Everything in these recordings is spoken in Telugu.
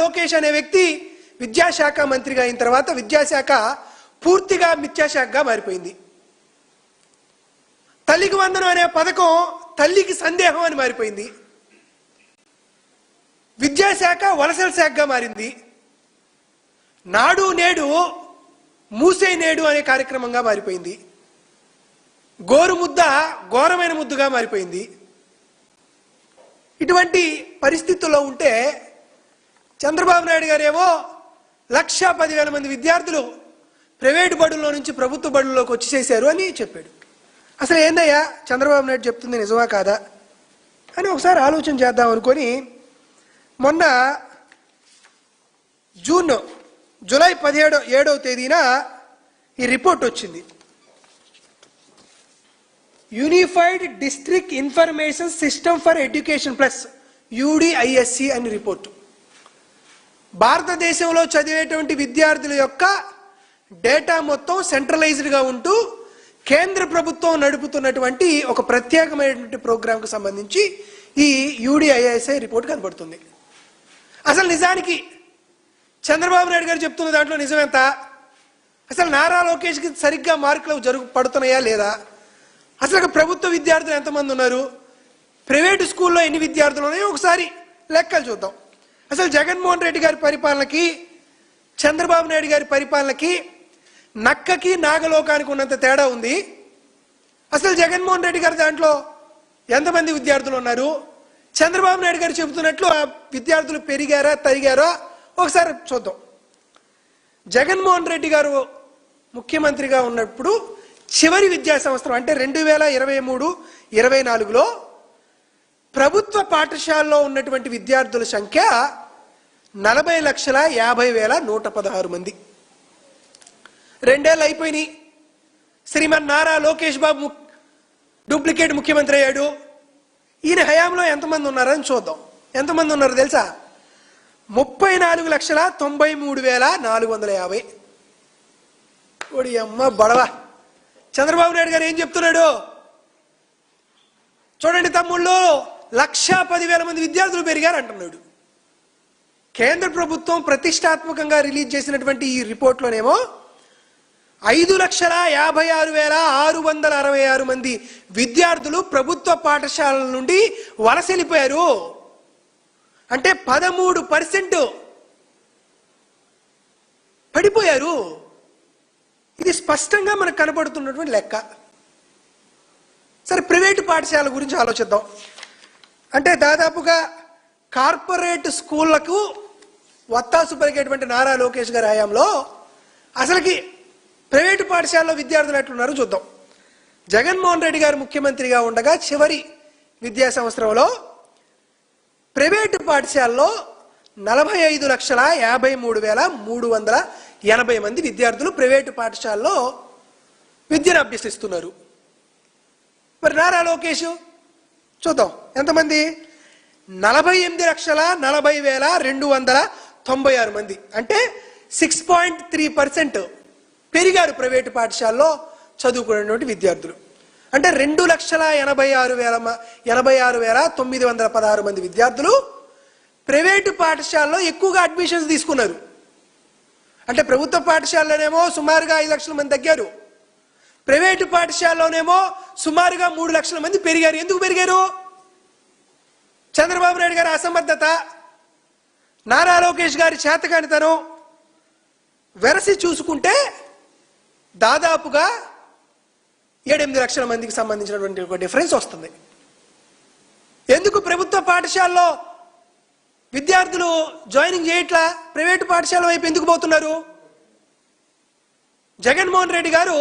లోకేష్ అనే వ్యక్తి విద్యాశాఖ మంత్రిగా అయిన తర్వాత విద్యాశాఖ పూర్తిగా మిథ్యాశాఖగా మారిపోయింది. తల్లికి వందనం అనే పథకం తల్లికి సందేహం అని మారిపోయింది. విద్యాశాఖ వలసల శాఖగా మారింది. నాడు నేడు మూసే నేడు అనే కార్యక్రమంగా మారిపోయింది. గోరు ముద్ద ఘోరమైన ముద్దుగా మారిపోయింది. ఇటువంటి పరిస్థితుల్లో ఉంటే చంద్రబాబు నాయుడు గారేమో 1,10,000 మంది విద్యార్థులు ప్రైవేటు బడుల్లో నుంచి ప్రభుత్వ బడుల్లోకి వచ్చి చేశారు అని చెప్పాడు. అసలు ఏందయ్యా చంద్రబాబు నాయుడు చెప్తుంది నిజమా కాదా అని ఒకసారి ఆలోచన చేద్దాం అనుకొని మొన్న జూలై 17వ తేదీన ఈ రిపోర్ట్ వచ్చింది. Unified district information system for education plus UDISC అని రిపోర్టు. భారతదేశంలో చదివేటువంటి విద్యార్థుల యొక్క డేటా మొత్తం సెంట్రలైజ్డ్గా ఉంటూ కేంద్ర ప్రభుత్వం నడుపుతున్నటువంటి ఒక ప్రత్యేకమైనటువంటి ప్రోగ్రాంకు సంబంధించి ఈ UDISI రిపోర్ట్ కనబడుతుంది. అసలు నిజానికి చంద్రబాబు నాయుడు గారు చెప్తున్న దాంట్లో నిజమెంత? అసలు నారా లోకేష్కి సరిగ్గా మార్కులు పడుతున్నాయా లేదా? అసలు ప్రభుత్వ విద్యార్థులు ఎంతమంది ఉన్నారు, ప్రైవేటు స్కూల్లో ఎన్ని విద్యార్థులు ఉన్నాయో ఒకసారి లెక్కలు చూద్దాం. అసలు జగన్మోహన్ రెడ్డి గారి పరిపాలనకి చంద్రబాబు నాయుడు గారి పరిపాలనకి నక్కకి నాగలోకానికి ఉన్నంత తేడా ఉంది. అసలు జగన్మోహన్ రెడ్డి గారి దాంట్లో ఎంతమంది విద్యార్థులు ఉన్నారు, చంద్రబాబు నాయుడు గారు చెబుతున్నట్లు ఆ విద్యార్థులు పెరిగారా తరిగారా ఒకసారి చూద్దాం. జగన్మోహన్ రెడ్డి గారు ముఖ్యమంత్రిగా ఉన్నప్పుడు చివరి విద్యా సంవత్సరం అంటే 2023-24లో ప్రభుత్వ పాఠశాలలో ఉన్నటువంటి విద్యార్థుల సంఖ్య 40,50,116 మంది. 2 ఏళ్ళు అయిపోయినాయి. శ్రీమన్ నారా లోకేష్ బాబు డూప్లికేట్ ముఖ్యమంత్రి అయ్యాడు. ఈయన హయాంలో ఎంతమంది ఉన్నారని చూద్దాం. ఎంతమంది ఉన్నారు తెలుసా? 34,93,450. ఓడి అమ్మ బడవా. చంద్రబాబు నాయుడు గారు ఏం చెప్తున్నాడు చూడండి తమ్ముళ్ళు, 1,10,000 మంది విద్యార్థులు పెరిగారు అంటున్నాడు. కేంద్ర ప్రభుత్వం ప్రతిష్టాత్మకంగా రిలీజ్ చేసినటువంటి ఈ రిపోర్ట్లోనేమో 5,56,666 మంది విద్యార్థులు ప్రభుత్వ పాఠశాలల నుండి వలస వెళ్ళిపోయారు. అంటే 13% పడిపోయారు. ఇది స్పష్టంగా మనకు కనబడుతున్నటువంటి లెక్క. సరే, ప్రైవేటు పాఠశాల గురించి ఆలోచిద్దాం. అంటే దాదాపుగా కార్పొరేట్ స్కూళ్లకు వత్తాసు పలికేటువంటి నారా లోకేష్ గారి హయాంలో అసలుకి ప్రైవేటు పాఠశాలలో విద్యార్థులు ఎట్లున్నారో చూద్దాం. జగన్మోహన్ రెడ్డి గారు ముఖ్యమంత్రిగా ఉండగా చివరి విద్యా సంవత్సరంలో ప్రైవేటు పాఠశాలలో 45,53,380 మంది విద్యార్థులు ప్రైవేటు పాఠశాలలో విద్యను అభ్యసిస్తున్నారు. మరి నారా లోకేష్ చూద్దాం ఎంతమంది? 48,40,296 మంది. అంటే 6.3% పెరిగారు ప్రైవేటు పాఠశాలలో చదువుకునేటువంటి విద్యార్థులు. అంటే 2,86,916 మంది విద్యార్థులు ప్రైవేటు పాఠశాలలో ఎక్కువగా అడ్మిషన్స్ తీసుకున్నారు. అంటే ప్రభుత్వ పాఠశాలలోనేమో సుమారుగా 5 లక్షల మంది తగ్గారు, ప్రైవేటు పాఠశాలలోనేమో సుమారుగా 3 లక్షల మంది పెరిగారు. ఎందుకు పెరిగారు? చంద్రబాబు నాయుడు గారి అసమర్థత, నారా లోకేష్ గారి చేతకానితనం వెరసి చూసుకుంటే దాదాపుగా 7-8 లక్షల మందికి సంబంధించినటువంటి ఒక డిఫరెన్స్ వస్తుంది. ఎందుకు ప్రభుత్వ పాఠశాలలో విద్యార్థులు జాయినింగ్ చేయట్లా, ప్రైవేటు పాఠశాల వైపు ఎందుకు పోతున్నారు? జగన్మోహన్ రెడ్డి గారు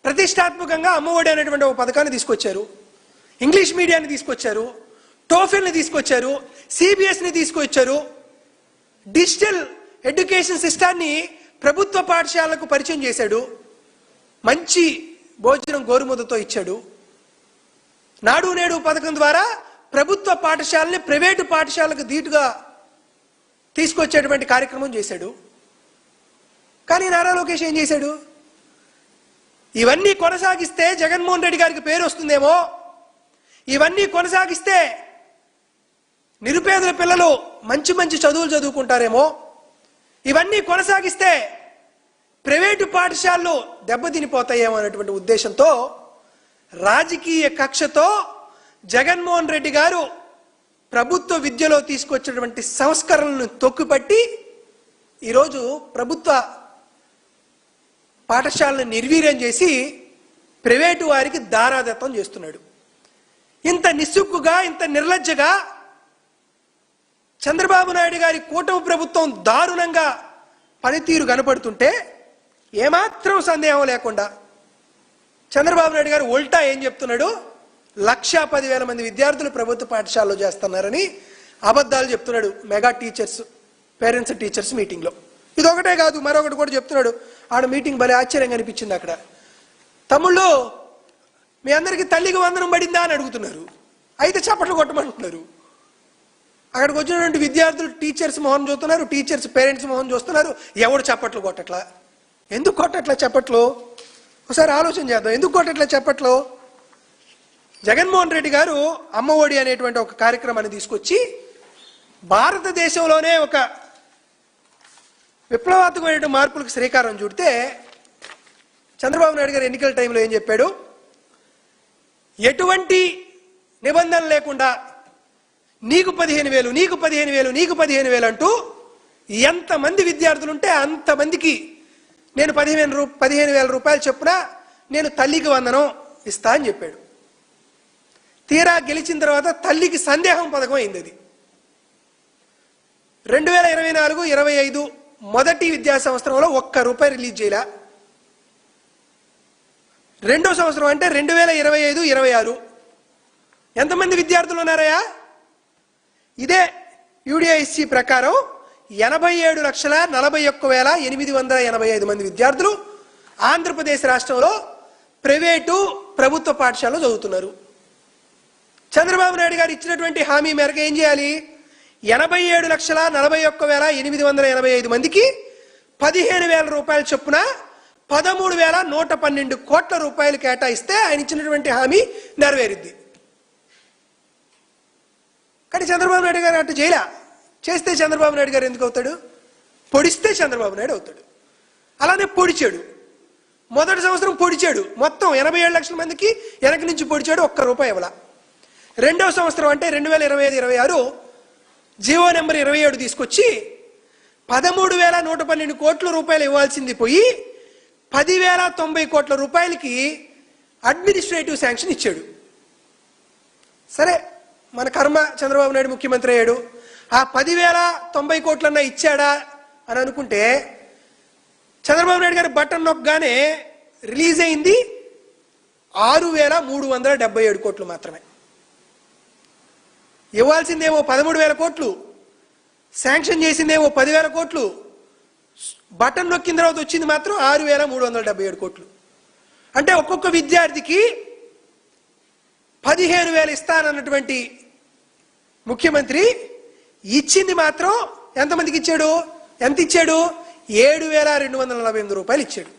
ప్రతిష్టాత్మకంగా అమ్మఒడి అనేటువంటి ఒక పథకాన్ని తీసుకొచ్చారు, ఇంగ్లీష్ మీడియాన్ని తీసుకొచ్చారు, టోఫెల్ని తీసుకొచ్చారు, సిబిఎస్ని తీసుకొచ్చారు, డిజిటల్ ఎడ్యుకేషన్ సిస్టాన్ని ప్రభుత్వ పాఠశాలకు పరిచయం చేశాడు, మంచి భోజనం గోరుముద్దతో ఇచ్చాడు. నాడు నేడు పథకం ద్వారా ప్రభుత్వ పాఠశాలని ప్రైవేటు పాఠశాలకు ధీటుగా తీసుకొచ్చేటువంటి కార్యక్రమం చేశాడు. కానీ నారా లోకేష్ ఏం చేశాడు? ఇవన్నీ కొనసాగిస్తే జగన్మోహన్ రెడ్డి గారికి పేరు వస్తుందేమో, ఇవన్నీ కొనసాగిస్తే నిరుపేదల పిల్లలు మంచి మంచి చదువులు చదువుకుంటారేమో, ఇవన్నీ కొనసాగిస్తే ప్రైవేటు పాఠశాలలు దెబ్బతినిపోతాయేమో అనేటువంటి ఉద్దేశంతో రాజకీయ కక్షతో జగన్మోహన్ రెడ్డి గారు ప్రభుత్వ విద్యలో తీసుకొచ్చినటువంటి సంస్కరణలను తొక్కిపట్టి ఈరోజు ప్రభుత్వ పాఠశాలను నిర్వీర్యం చేసి ప్రైవేటు వారికి దారాదత్తం చేస్తున్నాడు. ఇంత నిస్సుగ్గుగా, ఇంత నిర్లజ్జగా చంద్రబాబు నాయుడు గారి కూటమి ప్రభుత్వం దారుణంగా పనితీరు కనపడుతుంటే ఏమాత్రం సందేహం లేకుండా చంద్రబాబు నాయుడు గారు ఉల్టా ఏం చెప్తున్నాడు? 1,10,000 మంది విద్యార్థులు ప్రభుత్వ పాఠశాలలో చేస్తున్నారని అబద్ధాలు చెప్తున్నాడు మెగా టీచర్స్ పేరెంట్స్ టీచర్స్ మీటింగ్లో. ఇది ఒకటే కాదు, మరొకటి కూడా చెప్తున్నాడు. ఆడ మీటింగ్ భలే ఆశ్చర్యంగా అనిపించింది. అక్కడ తమ్ముళ్ళు మీ అందరికీ తల్లికి వందనం పడిందా అని అడుగుతున్నారు, అయితే చప్పట్లు కొట్టమంటున్నారు. అక్కడికి వచ్చినటువంటి విద్యార్థులు టీచర్స్ మొహం చూస్తున్నారు, టీచర్స్ పేరెంట్స్ మొహం చూస్తున్నారు. ఎవడు చప్పట్లు కొట్టట్లా? ఎందుకు కొట్టట్లా చప్పట్లు? ఒకసారి ఆలోచన చేద్దాం. ఎందుకు కొట్టట్లా చప్పట్లు? జగన్మోహన్ రెడ్డి గారు అమ్మ ఒడి అనేటువంటి ఒక కార్యక్రమాన్ని తీసుకొచ్చి భారతదేశంలోనే ఒక విప్లవాత్మకమైన మార్పులకు శ్రీకారం చుడితే చంద్రబాబు నాయుడు గారు ఎన్నికల టైంలో ఏం చెప్పాడు? ఎటువంటి నిబంధన లేకుండా నీకు 15,000, నీకు 15,000, నీకు 15,000 అంటూ ఎంతమంది విద్యార్థులు ఉంటే అంతమందికి నేను 15,000 రూపాయలు చొప్పున నేను తల్లికి వందనం ఇస్తా అని చెప్పాడు. తీరా గెలిచిన తర్వాత తల్లికి సందేహం పథకం అయింది. అది 2024-25 మొదటి విద్యా సంవత్సరంలో ₹1 రిలీజ్ చేయలే. రెండో సంవత్సరం అంటే 2025-26 ఎంతమంది విద్యార్థులు ఉన్నారయ్యా? ఇదే యూడిఐసి ప్రకారం 87,41,885 మంది విద్యార్థులు ఆంధ్రప్రదేశ్ రాష్ట్రంలో ప్రైవేటు ప్రభుత్వ పాఠశాలలో చదువుతున్నారు. చంద్రబాబు నాయుడు గారు ఇచ్చినటువంటి హామీ మేరకు ఏం చేయాలి? 87,41,885 మందికి 15,000 రూపాయల చొప్పున 13,112 కోట్ల రూపాయలు కేటాయిస్తే ఆయన ఇచ్చినటువంటి హామీ నెరవేరుద్ది. కానీ చంద్రబాబు నాయుడు గారు అటు చేయలే. చేస్తే చంద్రబాబు నాయుడు గారు ఎందుకు అవుతాడు? పొడిస్తే చంద్రబాబు నాయుడు అవుతాడు. అలానే పొడిచాడు. మొదటి సంవత్సరం పొడిచాడు, మొత్తం 87 లక్షల మందికి వెనక నుంచి పొడిచాడు, ₹1 ఇవ్వాల. రెండవ సంవత్సరం అంటే 2025-26 జీవో నెంబర్ 27 తీసుకొచ్చి 13,112 కోట్ల రూపాయలు ఇవ్వాల్సింది పోయి 10,090 కోట్ల రూపాయలకి అడ్మినిస్ట్రేటివ్ శాంక్షన్ ఇచ్చాడు. సరే, మన కర్మ, చంద్రబాబు నాయుడు ముఖ్యమంత్రి అయ్యాడు. ఆ 10,090 కోట్లన్నా ఇచ్చాడా అని అనుకుంటే చంద్రబాబు నాయుడు గారి బటన్ నొక్కగానే రిలీజ్ అయింది 6,377 కోట్లు మాత్రమే. ఇవ్వాల్సిందేమో 13,000 కోట్లు, శాంక్షన్ చేసిందేమో 10,000 కోట్లు, బటన్ నొక్కిన తర్వాత వచ్చింది మాత్రం 6,377 కోట్లు. అంటే ఒక్కొక్క విద్యార్థికి 15,000 ఇస్తానన్నటువంటి ముఖ్యమంత్రి ఇచ్చింది మాత్రం ఎంతమందికి ఇచ్చాడు? ఎంత ఇచ్చాడు? 7,248 రూపాయలు ఇచ్చాడు.